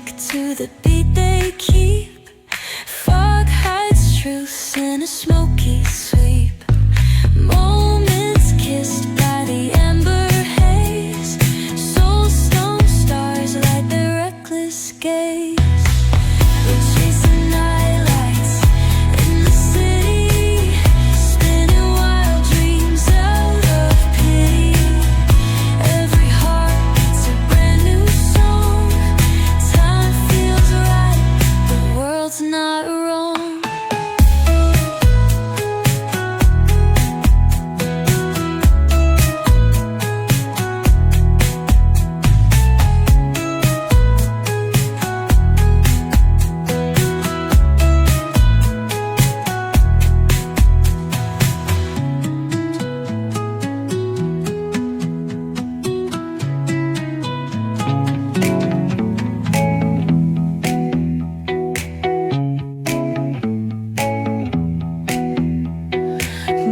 tick to the beat they keep. Fog hides truth in a smoky sweep. Moments kissed by the amber haze. Soulstone stars light their reckless gaze. We're chasing nightlights in the city, spinning wild dreams out of pity. Every heart beats a brand new song. Time feels right, the world's not wrong.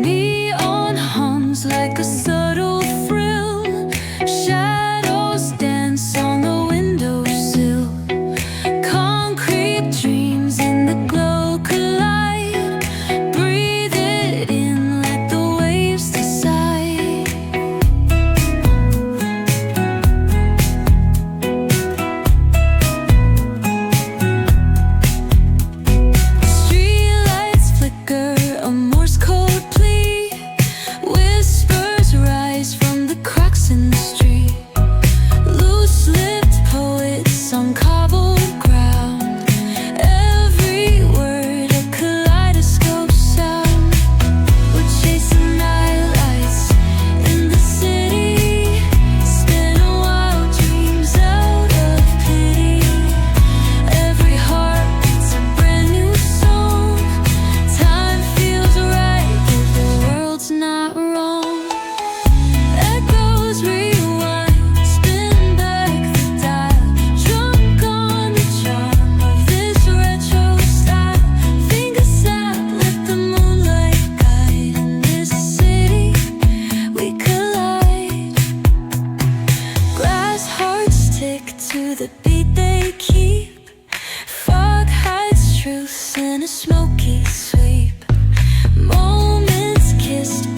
Neon hums like a subtle thrill. Shadows dance on the windowsill. Concrete dreams in the glow collide. Breathe it in, let the waves decide. Streetlights flicker, a Morse code plea. Whispers rise from the cracks in the street. Loose-lipped poets on cobbled ground. Every word a kaleidoscope sound. We're chasing nightlights in the city, spinning wild dreams out of pity. Every heart beats a brand new song. Time feels right, the world's not wrong. Echoes rewind, spin back the dial. Drunk on the charm of this retro style. Fingers snap, let the moonlight guide. In this city, we collide. Glass hearts tick to the beat they keep. Fog hides truth in a smoky sweep. Moments kissed